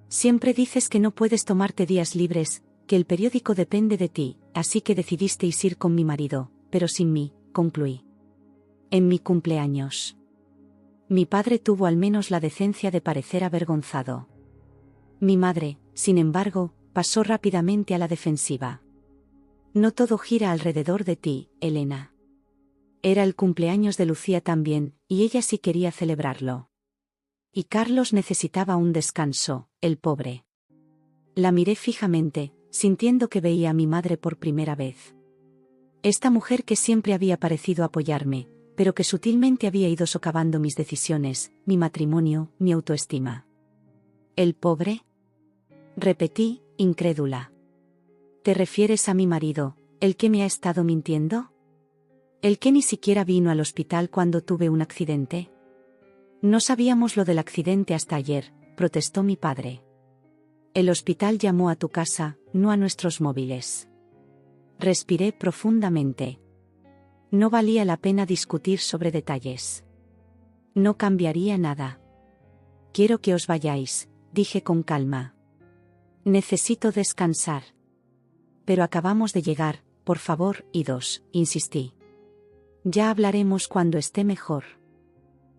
Siempre dices que no puedes tomarte días libres, que el periódico depende de ti, así que decidisteis ir con mi marido, pero sin mí, concluí. En mi cumpleaños. Mi padre tuvo al menos la decencia de parecer avergonzado. Mi madre, sin embargo, pasó rápidamente a la defensiva. No todo gira alrededor de ti, Elena. Era el cumpleaños de Lucía también, y ella sí quería celebrarlo. Y Carlos necesitaba un descanso, el pobre. La miré fijamente, sintiendo que veía a mi madre por primera vez. Esta mujer que siempre había parecido apoyarme, pero que sutilmente había ido socavando mis decisiones, mi matrimonio, mi autoestima. ¿El pobre? Repetí, incrédula. ¿Te refieres a mi marido, el que me ha estado mintiendo? ¿El que ni siquiera vino al hospital cuando tuve un accidente? No sabíamos lo del accidente hasta ayer, protestó mi padre. El hospital llamó a tu casa, no a nuestros móviles. Respiré profundamente. No valía la pena discutir sobre detalles. No cambiaría nada. Quiero que os vayáis, dije con calma. Necesito descansar. Pero acabamos de llegar, por favor, idos, insistí. Ya hablaremos cuando esté mejor.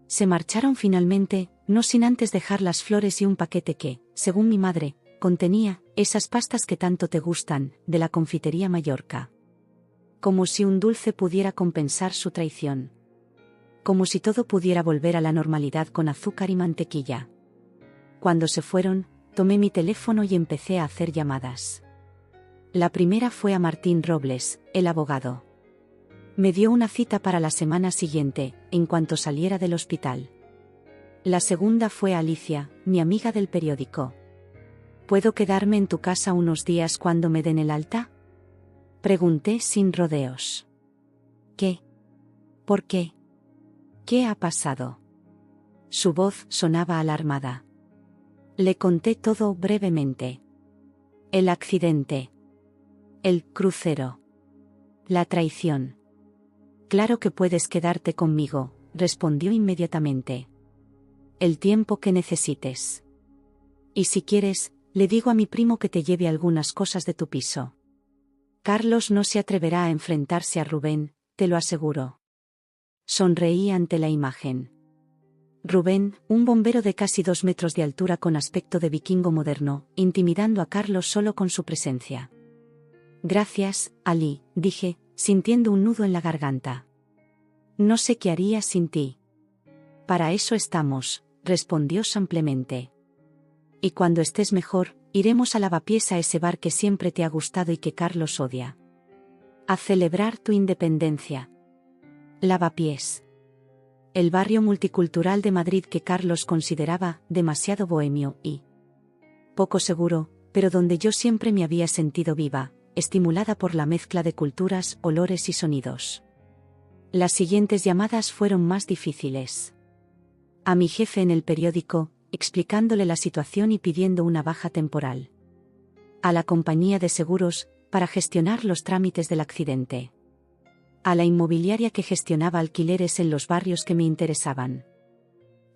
Se marcharon finalmente, no sin antes dejar las flores y un paquete que, según mi madre, contenía esas pastas que tanto te gustan, de la confitería Mallorca. Como si un dulce pudiera compensar su traición. Como si todo pudiera volver a la normalidad con azúcar y mantequilla. Cuando se fueron, tomé mi teléfono y empecé a hacer llamadas. La primera fue a Martín Robles, el abogado. Me dio una cita para la semana siguiente, en cuanto saliera del hospital. La segunda fue a Alicia, mi amiga del periódico. ¿Puedo quedarme en tu casa unos días cuando me den el alta? Pregunté sin rodeos. ¿Qué? ¿Por qué? ¿Qué ha pasado? Su voz sonaba alarmada. Le conté todo brevemente. El accidente. El crucero. La traición. Claro que puedes quedarte conmigo, respondió inmediatamente. El tiempo que necesites. Y si quieres, le digo a mi primo que te lleve algunas cosas de tu piso. Carlos no se atreverá a enfrentarse a Rubén, te lo aseguro. Sonreí ante la imagen. Rubén, un bombero de casi 2 metros de altura con aspecto de vikingo moderno, intimidando a Carlos solo con su presencia. Gracias, Ali, dije, sintiendo un nudo en la garganta. No sé qué haría sin ti. Para eso estamos, respondió simplemente. Y cuando estés mejor, iremos a Lavapiés, a ese bar que siempre te ha gustado y que Carlos odia. A celebrar tu independencia. Lavapiés. El barrio multicultural de Madrid que Carlos consideraba demasiado bohemio y poco seguro, pero donde yo siempre me había sentido viva, estimulada por la mezcla de culturas, olores y sonidos. Las siguientes llamadas fueron más difíciles. A mi jefe en el periódico, explicándole la situación y pidiendo una baja temporal a la compañía de seguros para gestionar los trámites del accidente, a la inmobiliaria que gestionaba alquileres en los barrios que me interesaban.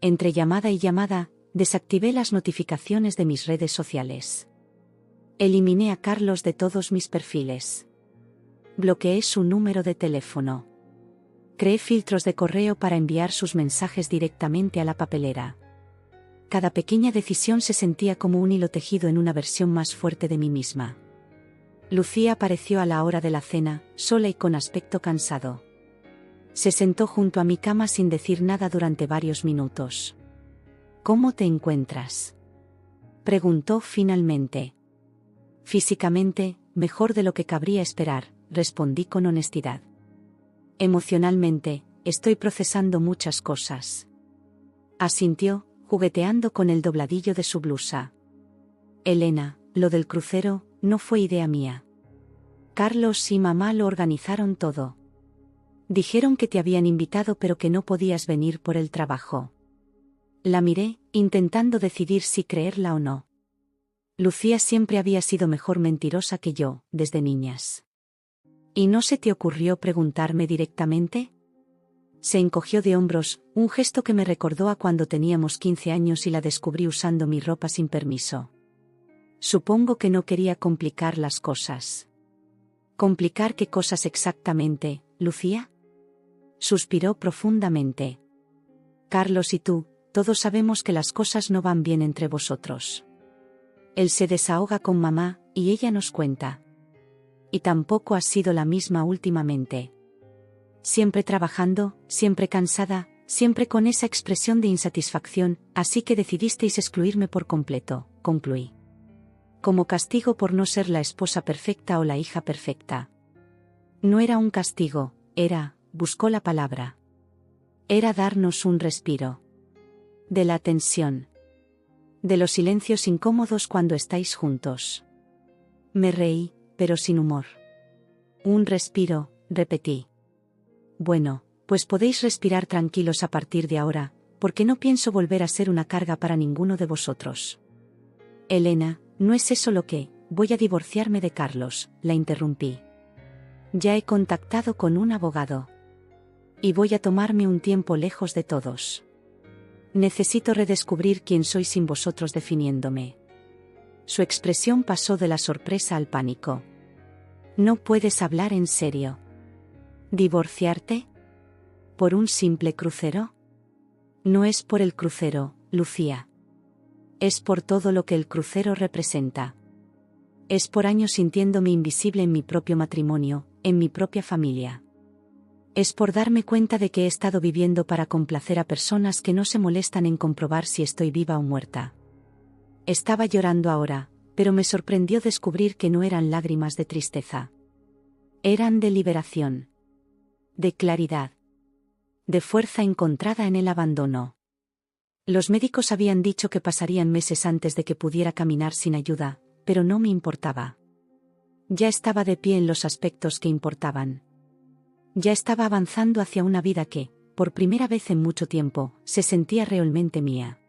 Entre llamada y llamada, desactivé las notificaciones de mis redes sociales. Eliminé a Carlos de todos mis perfiles. Bloqueé su número de teléfono. Creé filtros de correo para enviar sus mensajes directamente a la papelera. Cada pequeña decisión se sentía como un hilo tejido en una versión más fuerte de mí misma. Lucía apareció a la hora de la cena, sola y con aspecto cansado. Se sentó junto a mi cama sin decir nada durante varios minutos. ¿Cómo te encuentras?, preguntó finalmente. Físicamente, mejor de lo que cabría esperar, respondí con honestidad. Emocionalmente, estoy procesando muchas cosas. Asintió, jugueteando con el dobladillo de su blusa. Elena, lo del crucero no fue idea mía. Carlos y mamá lo organizaron todo. Dijeron que te habían invitado pero que no podías venir por el trabajo. La miré, intentando decidir si creerla o no. Lucía siempre había sido mejor mentirosa que yo, desde niñas. ¿Y no se te ocurrió preguntarme directamente? Se encogió de hombros, un gesto que me recordó a cuando teníamos 15 años y la descubrí usando mi ropa sin permiso. Supongo que no quería complicar las cosas. ¿Complicar qué cosas exactamente, Lucía? Suspiró profundamente. Carlos y tú, todos sabemos que las cosas no van bien entre vosotros. Él se desahoga con mamá, y ella nos cuenta. Y tampoco has sido la misma últimamente. Siempre trabajando, siempre cansada, siempre con esa expresión de insatisfacción, así que decidisteis excluirme por completo, concluí. Como castigo por no ser la esposa perfecta o la hija perfecta. No era un castigo, buscó la palabra. Era darnos un respiro. De la tensión. De los silencios incómodos cuando estáis juntos. Me reí, pero sin humor. Un respiro, repetí. Bueno, pues podéis respirar tranquilos a partir de ahora, porque no pienso volver a ser una carga para ninguno de vosotros. Elena, no es eso lo que, voy a divorciarme de Carlos, la interrumpí. Ya he contactado con un abogado. Y voy a tomarme un tiempo lejos de todos. Necesito redescubrir quién soy sin vosotros definiéndome. Su expresión pasó de la sorpresa al pánico. ¿No puedes hablar en serio? ¿Divorciarte? ¿Por un simple crucero? No es por el crucero, Lucía. Es por todo lo que el crucero representa. Es por años sintiéndome invisible en mi propio matrimonio, en mi propia familia. Es por darme cuenta de que he estado viviendo para complacer a personas que no se molestan en comprobar si estoy viva o muerta. Estaba llorando ahora, pero me sorprendió descubrir que no eran lágrimas de tristeza. Eran de liberación. De claridad. De fuerza encontrada en el abandono. Los médicos habían dicho que pasarían meses antes de que pudiera caminar sin ayuda, pero no me importaba. Ya estaba de pie en los aspectos que importaban. Ya estaba avanzando hacia una vida que, por primera vez en mucho tiempo, se sentía realmente mía.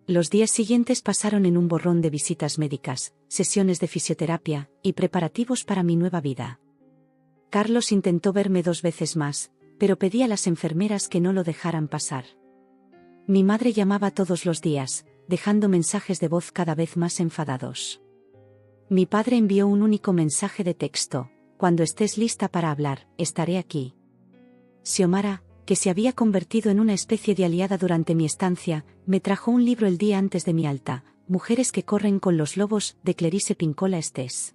Los días siguientes pasaron en un borrón de visitas médicas, sesiones de fisioterapia, y preparativos para mi nueva vida. Carlos intentó verme 2 veces más, pero pedí a las enfermeras que no lo dejaran pasar. Mi madre llamaba todos los días, dejando mensajes de voz cada vez más enfadados. Mi padre envió un único mensaje de texto: cuando estés lista para hablar, estaré aquí. Xiomara, que se había convertido en una especie de aliada durante mi estancia, me trajo un libro el día antes de mi alta, Mujeres que corren con los lobos, de Clarice Pinkola Estés.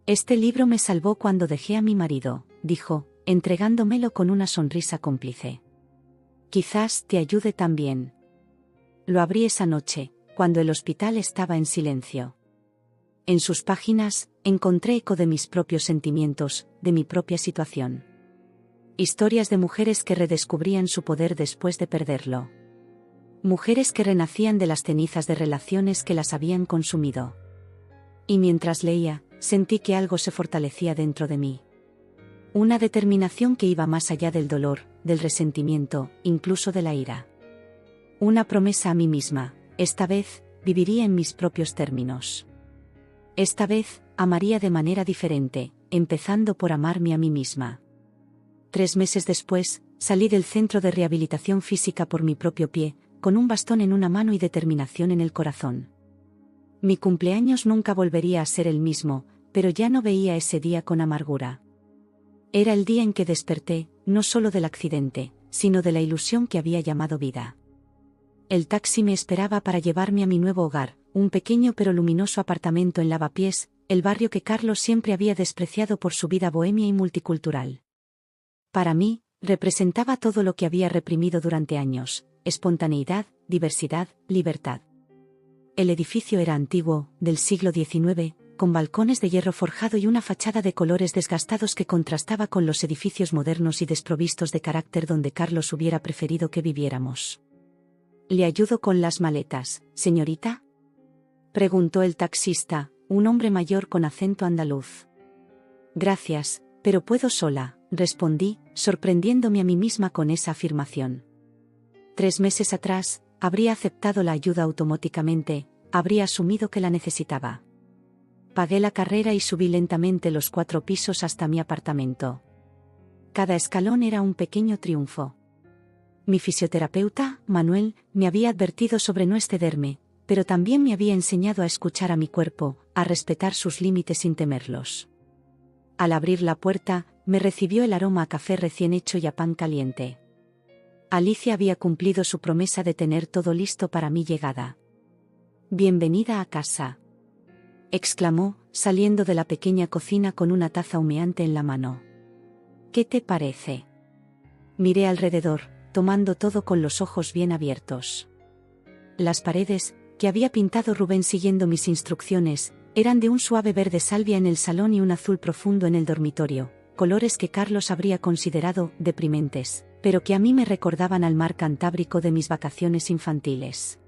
Este libro me salvó cuando dejé a mi marido, dijo, entregándomelo con una sonrisa cómplice. Quizás te ayude también. Lo abrí esa noche, cuando el hospital estaba en silencio. En sus páginas, encontré eco de mis propios sentimientos, de mi propia situación. Historias de mujeres que redescubrían su poder después de perderlo. Mujeres que renacían de las cenizas de relaciones que las habían consumido. Y mientras leía, sentí que algo se fortalecía dentro de mí. Una determinación que iba más allá del dolor, del resentimiento, incluso de la ira. Una promesa a mí misma: Esta vez, viviría en mis propios términos. Esta vez, amaría de manera diferente, empezando por amarme a mí misma. 3 meses después, salí del centro de rehabilitación física por mi propio pie, con un bastón en una mano y determinación en el corazón. Mi cumpleaños nunca volvería a ser el mismo, pero ya no veía ese día con amargura. Era el día en que desperté, no solo del accidente, sino de la ilusión que había llamado vida. El taxi me esperaba para llevarme a mi nuevo hogar, un pequeño pero luminoso apartamento en Lavapiés, el barrio que Carlos siempre había despreciado por su vida bohemia y multicultural. Para mí, representaba todo lo que había reprimido durante años: espontaneidad, diversidad, libertad. El edificio era antiguo, del siglo XIX, con balcones de hierro forjado y una fachada de colores desgastados que contrastaba con los edificios modernos y desprovistos de carácter donde Carlos hubiera preferido que viviéramos. «¿Le ayudo con las maletas, señorita?», preguntó el taxista, un hombre mayor con acento andaluz. «Gracias, pero puedo sola», respondí, sorprendiéndome a mí misma con esa afirmación. 3 meses atrás, habría aceptado la ayuda automáticamente, habría asumido que la necesitaba. Pagué la carrera y subí lentamente los 4 pisos hasta mi apartamento. Cada escalón era un pequeño triunfo. Mi fisioterapeuta, Manuel, me había advertido sobre no excederme, pero también me había enseñado a escuchar a mi cuerpo, a respetar sus límites sin temerlos. Al abrir la puerta, me recibió el aroma a café recién hecho y a pan caliente. Alicia había cumplido su promesa de tener todo listo para mi llegada. «Bienvenida a casa», exclamó, saliendo de la pequeña cocina con una taza humeante en la mano. «¿Qué te parece?». Miré alrededor, tomando todo con los ojos bien abiertos. Las paredes, que había pintado Rubén siguiendo mis instrucciones, eran de un suave verde salvia en el salón y un azul profundo en el dormitorio, colores que Carlos habría considerado deprimentes, pero que a mí me recordaban al mar Cantábrico de mis vacaciones infantiles.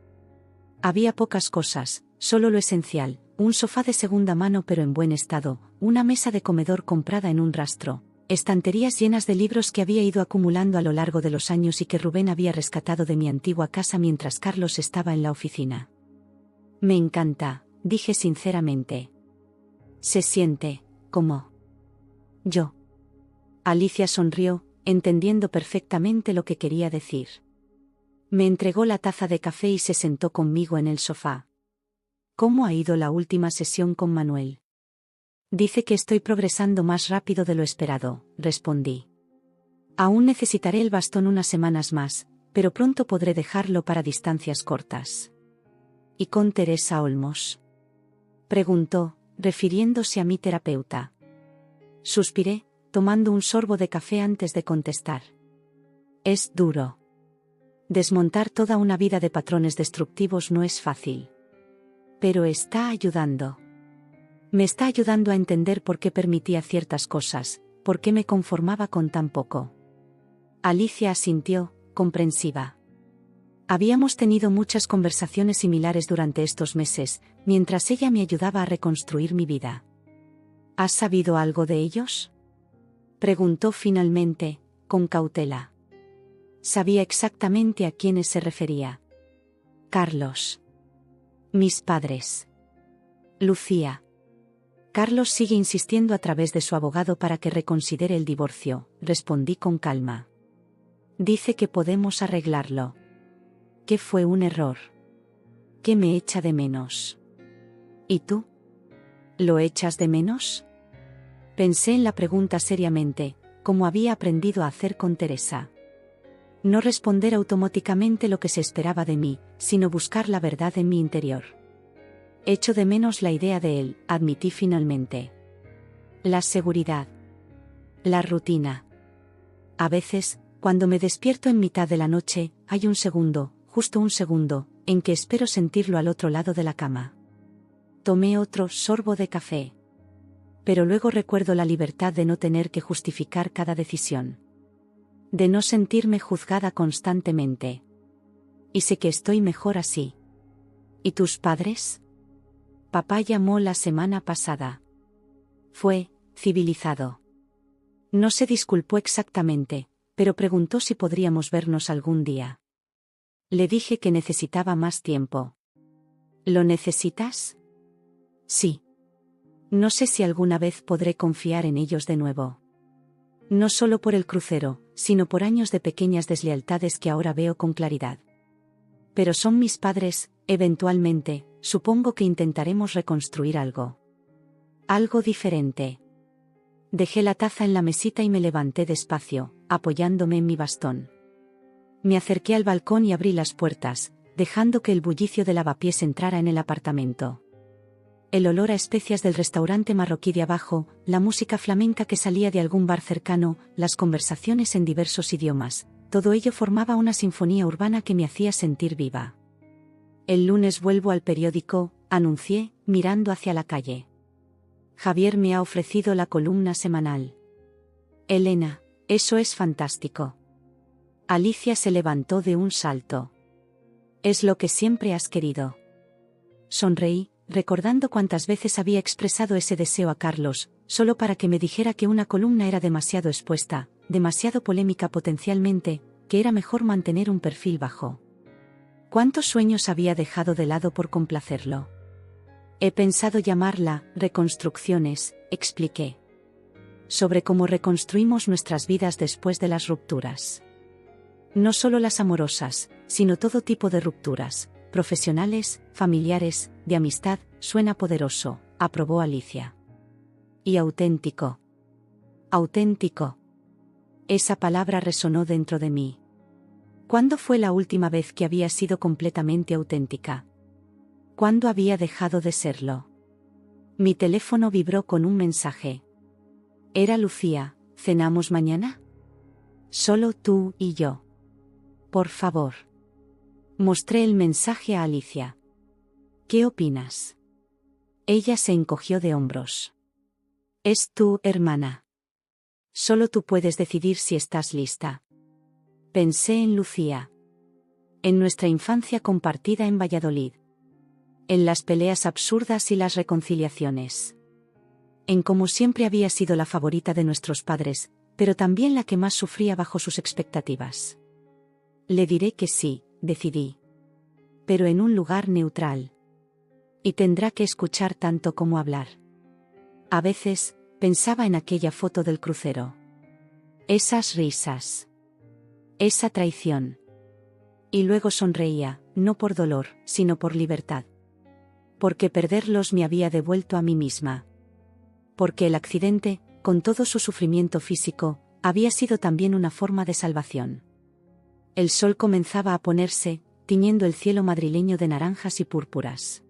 Había pocas cosas, solo lo esencial: un sofá de segunda mano pero en buen estado, una mesa de comedor comprada en un rastro, estanterías llenas de libros que había ido acumulando a lo largo de los años y que Rubén había rescatado de mi antigua casa mientras Carlos estaba en la oficina. «Me encanta», dije sinceramente. «Se siente como yo». Alicia sonrió, entendiendo perfectamente lo que quería decir. Me entregó la taza de café y se sentó conmigo en el sofá. «¿Cómo ha ido la última sesión con Manuel?». «Dice que estoy progresando más rápido de lo esperado», respondí. «Aún necesitaré el bastón unas semanas más, pero pronto podré dejarlo para distancias cortas». «¿Y con Teresa Olmos?», preguntó, refiriéndose a mi terapeuta. Suspiré, tomando un sorbo de café antes de contestar. «Es duro. Desmontar toda una vida de patrones destructivos no es fácil. Pero está ayudando. Me está ayudando a entender por qué permitía ciertas cosas, por qué me conformaba con tan poco». Alicia asintió, comprensiva. Habíamos tenido muchas conversaciones similares durante estos meses, mientras ella me ayudaba a reconstruir mi vida. «¿Has sabido algo de ellos?», preguntó finalmente, con cautela. Sabía exactamente a quiénes se refería. Carlos. Mis padres. Lucía. Carlos sigue insistiendo a través de su abogado para que reconsidere el divorcio, respondí con calma. Dice que podemos arreglarlo. Que fue un error. Que me echa de menos. ¿Y tú? ¿Lo echas de menos? Pensé en la pregunta seriamente, como había aprendido a hacer con Teresa. No responder automáticamente lo que se esperaba de mí, sino buscar la verdad en mi interior. Echo de menos la idea de él, admití finalmente. La seguridad. La rutina. A veces, cuando me despierto en mitad de la noche, hay un segundo, justo un segundo, en que espero sentirlo al otro lado de la cama. Tomé otro sorbo de café. Pero luego recuerdo la libertad de no tener que justificar cada decisión. De no sentirme juzgada constantemente. Y sé que estoy mejor así. ¿Y tus padres? Papá llamó la semana pasada. Fue civilizado. No se disculpó exactamente, pero preguntó si podríamos vernos algún día. Le dije que necesitaba más tiempo. ¿Lo necesitas? Sí. No sé si alguna vez podré confiar en ellos de nuevo. No solo por el crucero, sino por años de pequeñas deslealtades que ahora veo con claridad. Pero son mis padres, eventualmente, supongo que intentaremos reconstruir algo. Algo diferente. Dejé la taza en la mesita y me levanté despacio, apoyándome en mi bastón. Me acerqué al balcón y abrí las puertas, dejando que el bullicio de lavapiés entrara en el apartamento. El olor a especias del restaurante marroquí de abajo, la música flamenca que salía de algún bar cercano, las conversaciones en diversos idiomas, todo ello formaba una sinfonía urbana que me hacía sentir viva. El lunes vuelvo al periódico, anuncié, mirando hacia la calle. Javier me ha ofrecido la columna semanal. Elena, eso es fantástico. Alicia se levantó de un salto. Es lo que siempre has querido. Sonreí, recordando cuántas veces había expresado ese deseo a Carlos, solo para que me dijera que una columna era demasiado expuesta, demasiado polémica potencialmente, que era mejor mantener un perfil bajo. ¿Cuántos sueños había dejado de lado por complacerlo? He pensado llamarla Reconstrucciones, expliqué. Sobre cómo reconstruimos nuestras vidas después de las rupturas. No solo las amorosas, sino todo tipo de rupturas, profesionales, familiares, de amistad, suena poderoso, aprobó Alicia. Y auténtico. Auténtico. Esa palabra resonó dentro de mí. ¿Cuándo fue la última vez que había sido completamente auténtica? ¿Cuándo había dejado de serlo? Mi teléfono vibró con un mensaje. Era Lucía, ¿cenamos mañana? Solo tú y yo. Por favor. Mostré el mensaje a Alicia. ¿Qué opinas? Ella se encogió de hombros. Es tu hermana. Solo tú puedes decidir si estás lista. Pensé en Lucía. En nuestra infancia compartida en Valladolid. En las peleas absurdas y las reconciliaciones. En cómo siempre había sido la favorita de nuestros padres, pero también la que más sufría bajo sus expectativas. Le diré que sí, decidí. Pero en un lugar neutral. Y tendrá que escuchar tanto como hablar. A veces, pensaba en aquella foto del crucero. Esas risas. Esa traición. Y luego sonreía, no por dolor, sino por libertad. Porque perderlos me había devuelto a mí misma. Porque el accidente, con todo su sufrimiento físico, había sido también una forma de salvación. El sol comenzaba a ponerse, tiñendo el cielo madrileño de naranjas y púrpuras.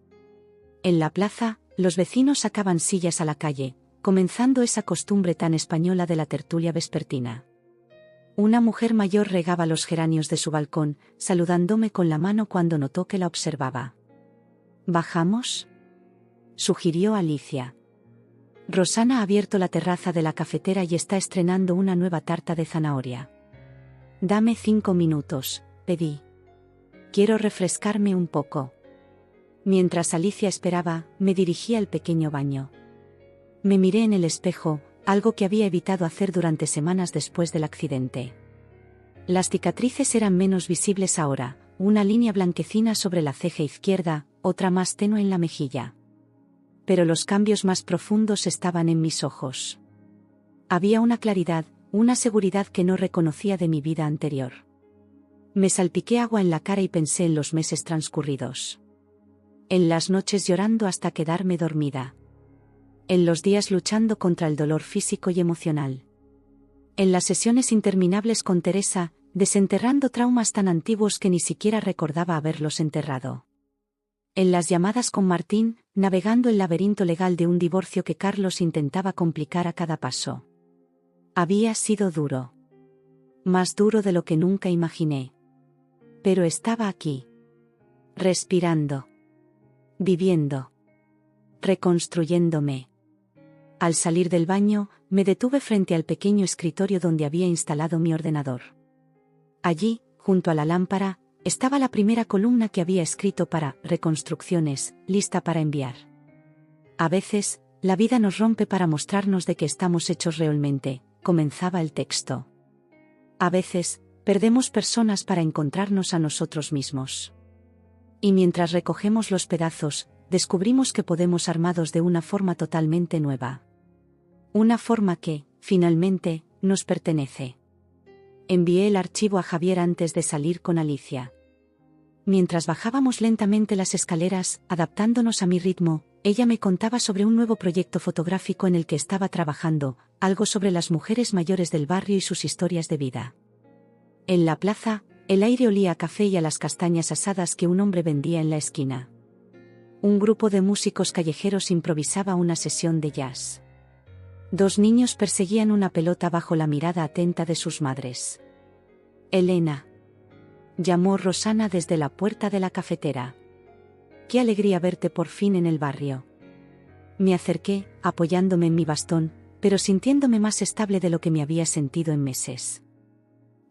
En la plaza, los vecinos sacaban sillas a la calle, comenzando esa costumbre tan española de la tertulia vespertina. Una mujer mayor regaba los geranios de su balcón, saludándome con la mano cuando notó que la observaba. ¿Bajamos?, sugirió Alicia. Rosana ha abierto la terraza de la cafetera y está estrenando una nueva tarta de zanahoria. Dame 5 minutos, pedí. Quiero refrescarme un poco. Mientras Alicia esperaba, me dirigí al pequeño baño. Me miré en el espejo, algo que había evitado hacer durante semanas después del accidente. Las cicatrices eran menos visibles ahora, una línea blanquecina sobre la ceja izquierda, otra más tenue en la mejilla. Pero los cambios más profundos estaban en mis ojos. Había una claridad, una seguridad que no reconocía de mi vida anterior. Me salpiqué agua en la cara y pensé en los meses transcurridos. En las noches llorando hasta quedarme dormida. En los días luchando contra el dolor físico y emocional. En las sesiones interminables con Teresa, desenterrando traumas tan antiguos que ni siquiera recordaba haberlos enterrado. En las llamadas con Martín, navegando el laberinto legal de un divorcio que Carlos intentaba complicar a cada paso. Había sido duro. Más duro de lo que nunca imaginé. Pero estaba aquí. Respirando. Viviendo. Reconstruyéndome. Al salir del baño, me detuve frente al pequeño escritorio donde había instalado mi ordenador. Allí, junto a la lámpara, estaba la primera columna que había escrito para Reconstrucciones, lista para enviar. A veces, la vida nos rompe para mostrarnos de qué estamos hechos realmente, comenzaba el texto. A veces, perdemos personas para encontrarnos a nosotros mismos. Y mientras recogemos los pedazos, descubrimos que podemos armados de una forma totalmente nueva. Una forma que, finalmente, nos pertenece. Envié el archivo a Javier antes de salir con Alicia. Mientras bajábamos lentamente las escaleras, adaptándonos a mi ritmo, ella me contaba sobre un nuevo proyecto fotográfico en el que estaba trabajando, algo sobre las mujeres mayores del barrio y sus historias de vida. En la plaza, el aire olía a café y a las castañas asadas que un hombre vendía en la esquina. Un grupo de músicos callejeros improvisaba una sesión de jazz. 2 niños perseguían una pelota bajo la mirada atenta de sus madres. «Elena», llamó Rosana desde la puerta de la cafetera. «Qué alegría verte por fin en el barrio». Me acerqué, apoyándome en mi bastón, pero sintiéndome más estable de lo que me había sentido en meses.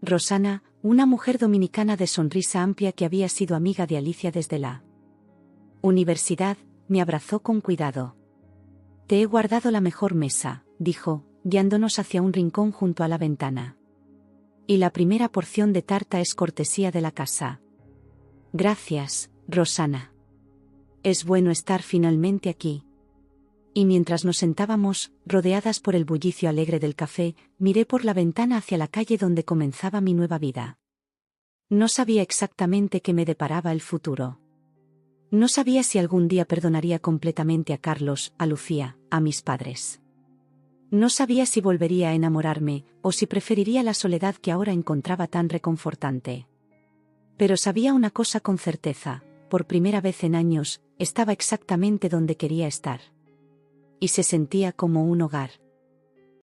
Rosana, una mujer dominicana de sonrisa amplia que había sido amiga de Alicia desde la universidad, me abrazó con cuidado. «Te he guardado la mejor mesa», dijo, guiándonos hacia un rincón junto a la ventana. «Y la primera porción de tarta es cortesía de la casa». «Gracias, Rosana. Es bueno estar finalmente aquí». Y mientras nos sentábamos, rodeadas por el bullicio alegre del café, miré por la ventana hacia la calle donde comenzaba mi nueva vida. No sabía exactamente qué me deparaba el futuro. No sabía si algún día perdonaría completamente a Carlos, a Lucía, a mis padres. No sabía si volvería a enamorarme, o si preferiría la soledad que ahora encontraba tan reconfortante. Pero sabía una cosa con certeza: por primera vez en años, estaba exactamente donde quería estar. Y se sentía como un hogar.